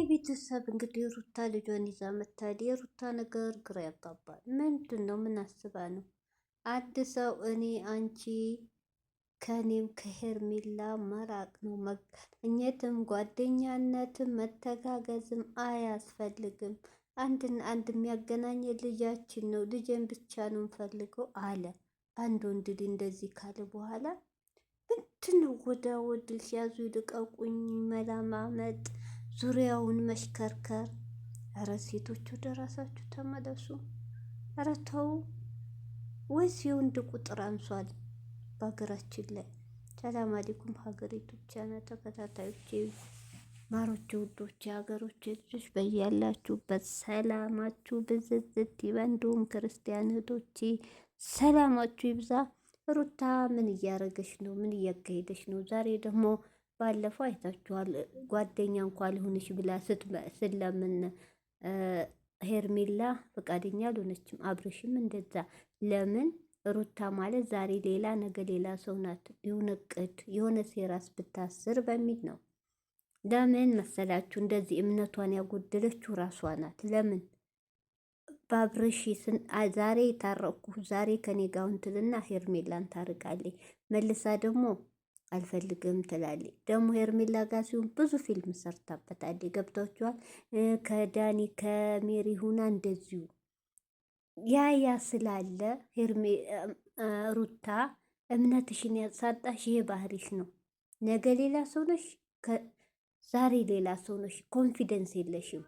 ቤተሰብ እንግዲህ ሩታ ልጇን ይዛ መታል። የሩታ ነገር ግራ ያጋባል። ምንድን ነው? ምን አስባ ነው? አንድ ሰው እኔ አንቺ ከኔም ከሄርሜላ መራቅ ነው መገናኘትም ጓደኛነትም መተጋገዝም አያስፈልግም። አንድን አንድ የሚያገናኝ ልጃችን ነው። ልጅን ብቻ ነው እንፈልገው አለ። አንድ ወንድ ልጅ እንደዚህ ካለ በኋላ ምንድነው ወዳ ወድ ሲያዙ ይልቀቁኝ መላማመጥ ዙሪያውን መሽከርከር። እረ ሴቶች ወደ ራሳችሁ ተመለሱ። እረ ተው። ወይስ የወንድ ቁጥር አንሷል በሀገራችን ላይ? ሰላም አለይኩም ሀገሪቱ ቻና ተከታታዮች ማሮች ውዶች የሀገሮች ልጆች በያላችሁበት ሰላማችሁ ብዝዝት ይበል። እንዲሁም ክርስቲያን እህቶቼ ሰላማችሁ ይብዛ። ሩታ ምን እያረገች ነው? ምን እያካሄደች ነው? ዛሬ ደግሞ ባለፈው አይታችኋል። ጓደኛ እንኳን ልሆንሽ ብላ ስለምን ሄርሜላ ፈቃደኛ አልሆነችም። አብርሽም እንደዛ። ለምን? ሩታ ማለት ዛሬ ሌላ ነገ ሌላ ሰው ናት። የሆነ ቅድ የሆነ ሴራስ ብታስር በሚል ነው። ለምን መሰላችሁ? እንደዚህ እምነቷን ያጎደለችው ራሷ ናት። ለምን? በአብርሽ ዛሬ የታረቅኩ ዛሬ ከኔ ጋር ትልና ሄርሜላን ታርቃለች። መልሳ ደግሞ አልፈልግም ትላለች። ደግሞ ሄርሜላ ጋር ሲሆን ብዙ ፊልም ሰርታበታለች። ገብቷችኋል? ከዳኒ ከሜሪ ሁና እንደዚሁ ያ ስላለ ሩታ እምነትሽን ያሳጣሽ ይሄ ባህሪሽ ነው። ነገ ሌላ ሰው ነሽ፣ ዛሬ ሌላ ሰው ነሽ። ኮንፊደንስ የለሽም፣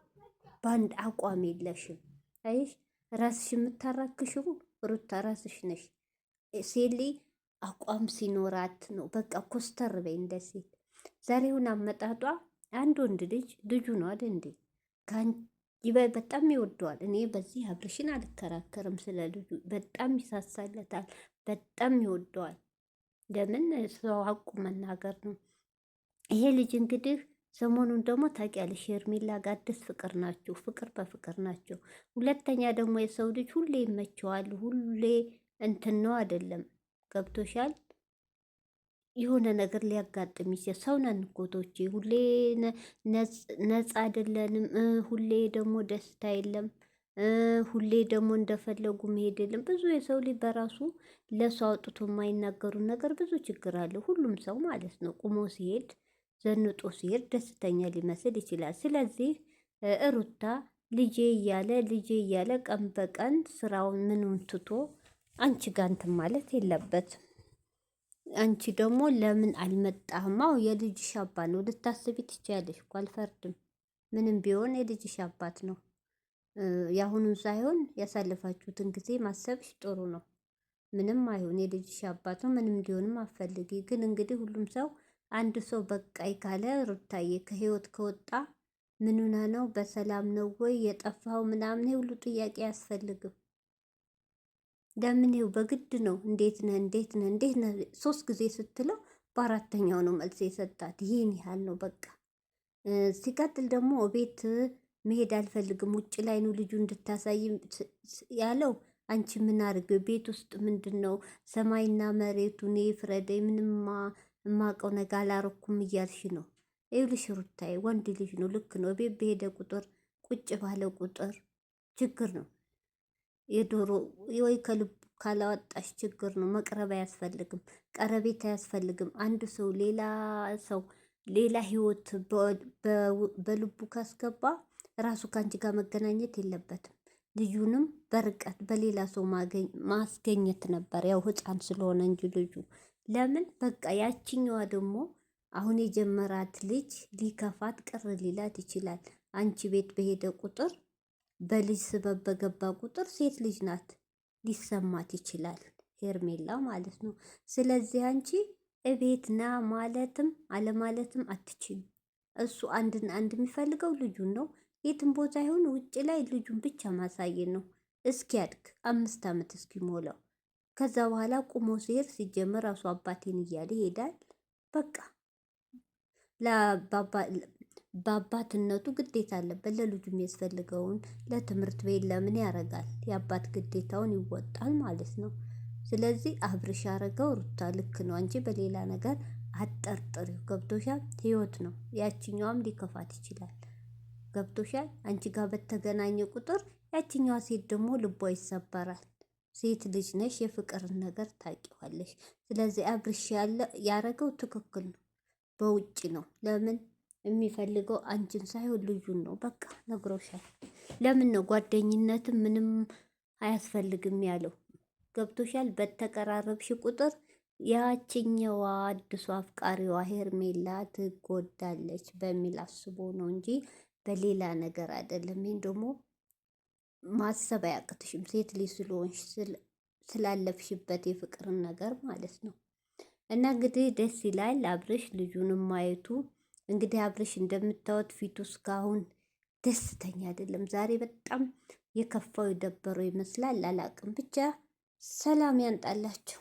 በአንድ አቋም የለሽም። አይሽ ራስሽ የምታራክሽው ሩታ ራስሽ ነሽ። ሴሊ አቋም ሲኖራት ነው። በቃ ኮስተር በይ እንደ ሴት። ዛሬውን አመጣጧ አንድ ወንድ ልጁ ነው አይደል እንዴ? በጣም ይወደዋል። እኔ በዚህ አብርሽን አልከራከርም። ስለ ልጁ በጣም ይሳሳለታል፣ በጣም ይወደዋል። ለምን? ሰው ሀቁ መናገር ነው። ይሄ ልጅ እንግዲህ ሰሞኑን ደግሞ ታውቂያለሽ ሄርሜላ ጋር አዲስ ፍቅር ናቸው፣ ፍቅር በፍቅር ናቸው። ሁለተኛ ደግሞ የሰው ልጅ ሁሌ ይመቸዋል፣ ሁሌ እንትን ነው አይደለም። ገብቶሻል? የሆነ ነገር ሊያጋጥም ይችላል። ሰው ነን እኮ ቶቼ፣ ሁሌ ነፃ አይደለንም። ሁሌ ደግሞ ደስታ የለም። ሁሌ ደግሞ እንደፈለጉ መሄድ የለም። ብዙ የሰው ልጅ በራሱ ለሰው አውጥቶ የማይናገሩ ነገር ብዙ ችግር አለ። ሁሉም ሰው ማለት ነው ቁሞ ሲሄድ ዘንጦ ሲሄድ ደስተኛ ሊመስል ይችላል። ስለዚህ ሩታ ልጄ እያለ ቀን በቀን ስራውን ምኑን ትቶ አንቺ ጋር እንትን ማለት የለበትም። አንቺ ደግሞ ለምን አልመጣህም? አዎ የልጅሽ አባት ነው፣ ልታስቢ ትችያለሽ እኮ አልፈርድም። ምንም ቢሆን የልጅሽ አባት ነው። የአሁኑን ሳይሆን ያሳለፋችሁትን ጊዜ ማሰብሽ ጥሩ ነው። ምንም አይሆን የልጅሽ አባት ነው። ምንም እንዲሆንም አፈልጊ። ግን እንግዲህ ሁሉም ሰው አንድ ሰው በቃይ ካለ ሩታዬ ከህይወት ከወጣ ምኑና ነው? በሰላም ነው ወይ የጠፋው? ምናምን ሁሉ ጥያቄ አያስፈልግም። ለምን ይኸው በግድ ነው። እንዴት ነህ 3 ጊዜ ስትለው በአራተኛው ነው መልስ የሰጣት። ይሄን ያህል ነው በቃ። ሲቀጥል ደግሞ ቤት መሄድ አልፈልግም ውጭ ላይ ነው ልጁ እንድታሳይ ያለው። አንቺ ምን አድርግ ቤት ውስጥ ምንድን ነው? ሰማይና መሬቱ እኔ ፍረደኝ፣ ምንም የማውቀው ነገር አላረኩም እያልሽ ነው። ይኸውልሽ ሩታዬ ወንድ ልጅ ነው፣ ልክ ነው። ቤት በሄደ ቁጥር ቁጭ ባለ ቁጥር ችግር ነው። የዶሮ ወይ ከልቡ ካላወጣሽ ችግር ነው። መቅረብ አያስፈልግም፣ ቀረቤት አያስፈልግም። አንድ ሰው ሌላ ህይወት በልቡ ካስገባ ራሱ ከአንቺ ጋር መገናኘት የለበትም። ልጁንም በርቀት በሌላ ሰው ማስገኘት ነበር። ያው ህፃን ስለሆነ እንጂ ልጁ ለምን በቃ ያችኛዋ ደግሞ አሁን የጀመራት ልጅ ሊከፋት ቅር ሊላት ይችላል። አንቺ ቤት በሄደ ቁጥር በልጅ ስበብ በገባ ቁጥር ሴት ልጅ ናት ሊሰማት ይችላል፣ ሄርሜላ ማለት ነው። ስለዚህ አንቺ እቤት ና ማለትም አለማለትም አትችይም። እሱ አንድ የሚፈልገው ልጁን ነው። የትም ቦታ ይሁን ውጭ ላይ ልጁን ብቻ ማሳየት ነው። እስኪያድግ 5 ዓመት እስኪሞላው ከዛ በኋላ ቁሞ ሲሄድ ሲጀመር ራሱ አባቴን እያለ ይሄዳል። በቃ በአባትነቱ ግዴታ አለበት። ለልጁ የሚያስፈልገውን ለትምህርት ቤት ለምን ያደርጋል? የአባት ግዴታውን ይወጣል ማለት ነው። ስለዚህ አብርሽ ያደረገው ሩታ ልክ ነው። አንቺ በሌላ ነገር አጠርጥሪው። ገብቶሻል? ህይወት ነው። ያችኛዋም ሊከፋት ይችላል። ገብቶሻል? አንቺ ጋር በተገናኘ ቁጥር ያችኛዋ ሴት ደግሞ ልቧ ይሰበራል። ሴት ልጅ ነሽ፣ የፍቅርን ነገር ታውቂዋለሽ። ስለዚህ አብርሽ ያረገው ትክክል ነው። በውጭ ነው። ለምን የሚፈልገው አንቺን ሳይሆን ልጁን ነው። በቃ ነግሮሻል። ለምን ነው ጓደኝነትም ምንም አያስፈልግም ያለው? ገብቶሻል? በተቀራረብሽ ቁጥር ያችኛዋ አዲሷ አፍቃሪዋ ሄርሜላ ትጎዳለች በሚል አስቦ ነው እንጂ በሌላ ነገር አይደለም። ይህን ደግሞ ማሰብ አያቅትሽም፣ ሴት ልጅ ስለሆንሽ ስላለፍሽበት የፍቅርን ነገር ማለት ነው። እና እንግዲህ ደስ ይላል አብርሽ ልጁንም ማየቱ። እንግዲህ አብርሽ እንደምታዩት ፊቱ እስካሁን ደስተኛ አይደለም። ዛሬ በጣም የከፋው የደበረው ይመስላል። አላቅም ብቻ ሰላም ያንጣላቸው።